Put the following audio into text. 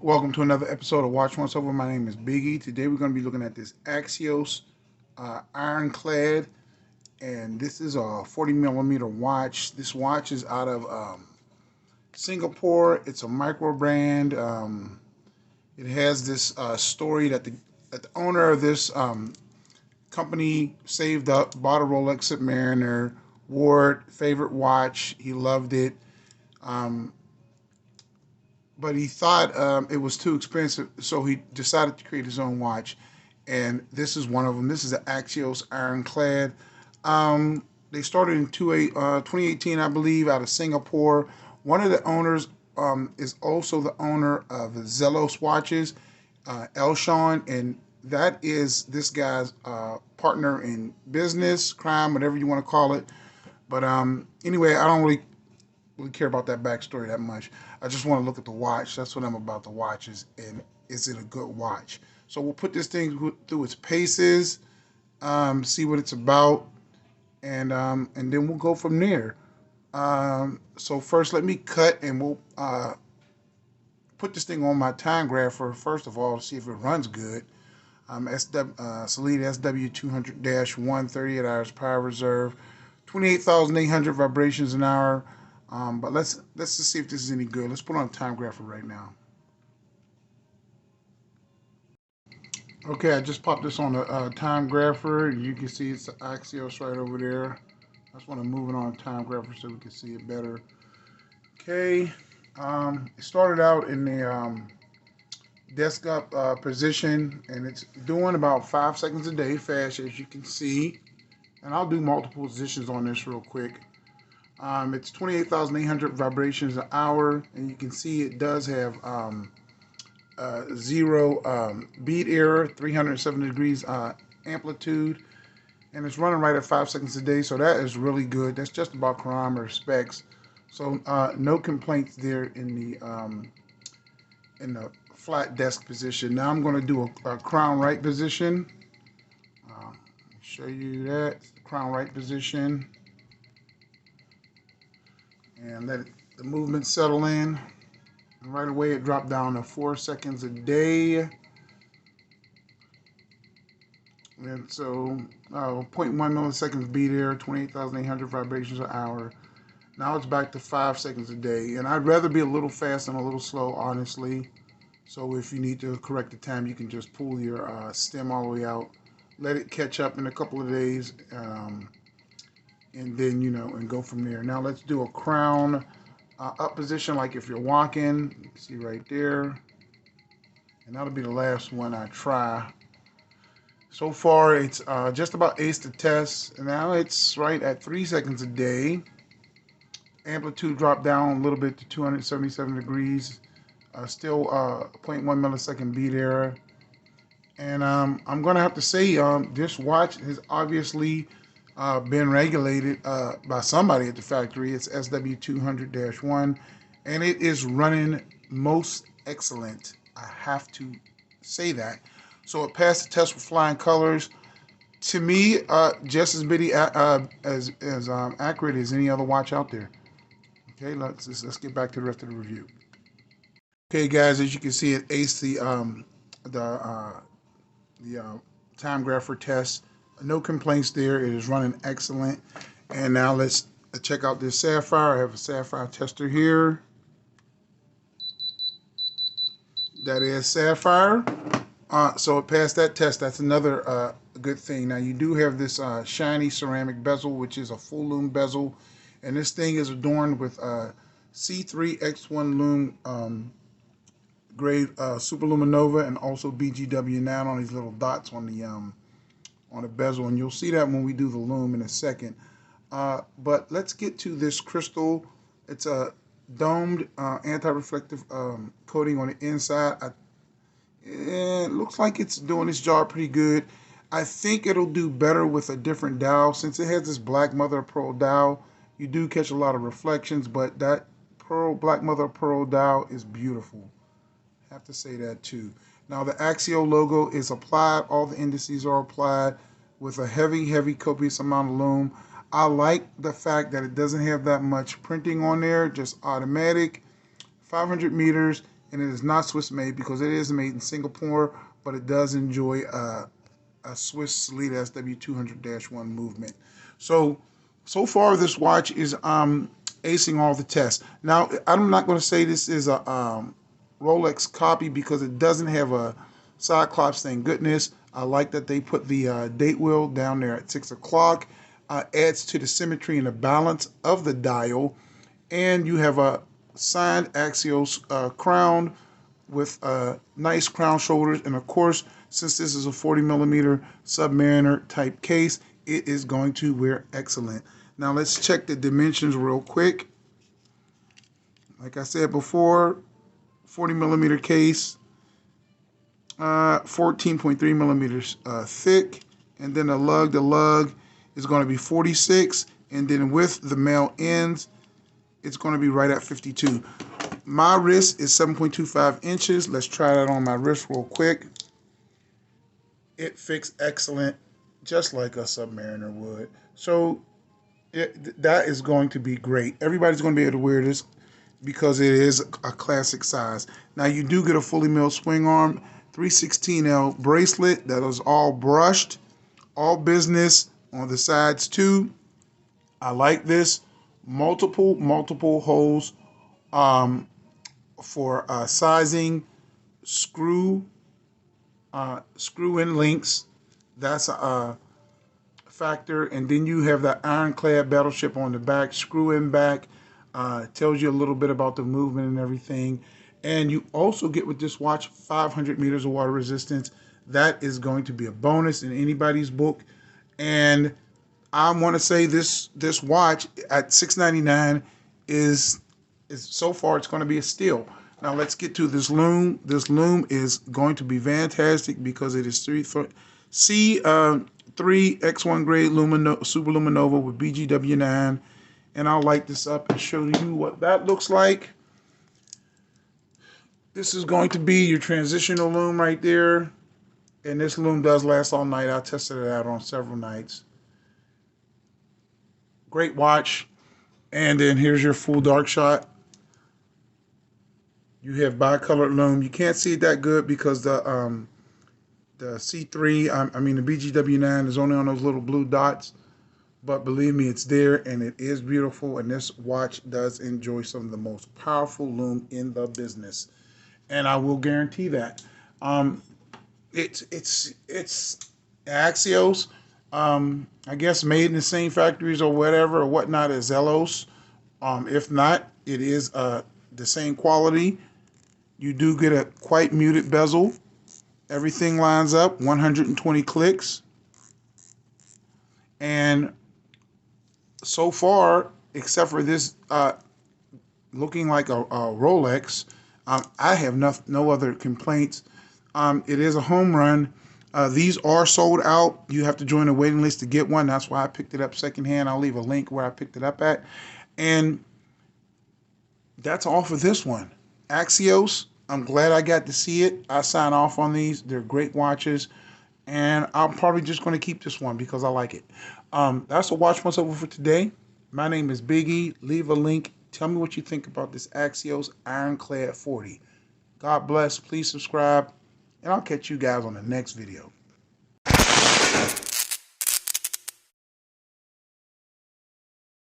Welcome to another episode of Watch Once Over. My name is Biggie. Today we're going to be looking at this Axios Ironclad, and this is a 40 millimeter watch. This watch is out of Singapore. It's a micro brand. It has this story that the owner of this company saved up, bought a Rolex Submariner, wore it, favorite watch. He loved it. But he thought it was too expensive, so he decided to create his own watch. And this is one of them. This is the Axios Ironclad. They started in 2018, I believe, out of Singapore. One of the owners is also the owner of Zelos watches, Elshon, and that is this guy's partner in business, crime, whatever you want to call it. But anyway, I don't really care about that backstory that much. I just want to look at the watch. That's what I'm about, the watches, and is it a good watch? So we'll put this thing through its paces, see what it's about, and then we'll go from there. So first, let me cut, and we'll put this thing on my time grapher first of all to see if it runs good. Sellita SW200-138 hours power reserve, 28,800 vibrations an hour. But let's just see if this is any good. Let's put on a time grapher right now. Okay, I just popped this on the time grapher. You can see it's the Axios right over there. I just want to move it on a time grapher so we can see it better. Okay, it started out in the desktop position, and it's doing about 5 seconds a day fast, as you can see. And I'll do multiple positions on this real quick. It's 28,800 vibrations an hour, and you can see it does have zero beat error, 370 degrees amplitude, and it's running right at 5 seconds a day, so that is really good. That's just about chronometer specs, so no complaints there in the flat desk position. Now I'm going to do a crown right position. Show you that crown right position. And let the movement settle in. And right away it dropped down to 4 seconds a day. And so 0.1 milliseconds beat error, 28,800 vibrations an hour. Now it's back to 5 seconds a day. And I'd rather be a little fast and a little slow, honestly. So if you need to correct the time, you can just pull your stem all the way out. Let it catch up in a couple of days. And then, and go from there. Now let's do a crown up position, like if you're walking. You can see right there. And that'll be the last one I try. So far, it's just about aced the test. And now it's right at 3 seconds a day. Amplitude dropped down a little bit to 277 degrees. Still 0.1 millisecond beat error. And I'm going to have to say this watch has obviously been regulated by somebody at the factory. It's SW200-1, and it is running most excellent. I have to say that. So it passed the test with flying colors. To me, just as accurate as any other watch out there. Okay, let's get back to the rest of the review. Okay, guys, as you can see, it aced the time grapher test. No complaints there. It is running excellent. And now let's check out this sapphire. I have a sapphire tester here. That is sapphire. So it passed that test. That's another good thing. Now you do have this shiny ceramic bezel, which is a full Loom bezel. And this thing is adorned with C3X1 Loom grade Super Luminova, and also BGW now on these little dots on the bezel, and you'll see that when we do the Loom in a second. But let's get to this crystal. It's a domed anti-reflective coating on the inside. It looks like it's doing its job pretty good. I think it'll do better with a different dial. Since it has this black mother of pearl dial, you do catch a lot of reflections, but that black mother of pearl dial is beautiful. I have to say that too. Now the Axios logo is applied. All the indices are applied with a heavy, copious amount of Loom. I like the fact that it doesn't have that much printing on there, just automatic. 500 meters, and it is not Swiss made because it is made in Singapore, but it does enjoy a Swiss Sellita SW200-1 movement. So far this watch is acing all the tests. Now I'm not going to say this is a Rolex copy because it doesn't have a Cyclops, thank goodness. I like that they put the date wheel down there at 6 o'clock. Adds to the symmetry and the balance of the dial. And you have a signed Axios crown with nice crown shoulders. And of course, since this is a 40mm Submariner type case, it is going to wear excellent. Now let's check the dimensions real quick. Like I said before, 40mm case, 14.3 millimeters thick, and then the lug is going to be 46, and then with the male ends, it's going to be right at 52. My wrist is 7.25 inches. Let's try that on my wrist real quick. It fits excellent, just like a Submariner would. So that is going to be great. Everybody's going to be able to wear this because it is a classic size. Now you do get a fully milled swing arm, 316L bracelet that is all brushed, all business on the sides too. I like this. Multiple holes for sizing, screw in links. That's a factor. And then you have the Ironclad battleship on the back, screw in back. Tells you a little bit about the movement and everything. And you also get with this watch 500 meters of water resistance. That is going to be a bonus in anybody's book. And I want to say this watch at $699 is so far it's going to be a steal. Now let's get to this Loom. This Loom is going to be fantastic because it is C3 X1 grade Super Luminova with BGW9. And I'll light this up and show you what that looks like. This is going to be your transitional loom right there. And this loom does last all night. I tested it out on several nights. Great watch. And then here's your full dark shot. You have bicolored loom. You can't see it that good because the C3, I mean the BGW9 is only on those little blue dots. But believe me, it's there and it is beautiful. And this watch does enjoy some of the most powerful loom in the business. And I will guarantee that. It's Axios. I guess made in the same factories or whatever or whatnot as Zelos. If not, it is the same quality. You do get a quite muted bezel. Everything lines up, 120 clicks. And so far, except for this looking like a Rolex, I have no other complaints. It is a home run. These are sold out. You have to join a waiting list to get one. That's why I picked it up secondhand. I'll leave a link where I picked it up at. And that's all for this one. Axios, I'm glad I got to see it. I sign off on these. They're great watches. And I'm probably just going to keep this one because I like it. That's the Watch Once Over for today. My name is Biggie. Leave a link. Tell me what you think about this Axios Ironclad 40. God bless. Please subscribe. And I'll catch you guys on the next video.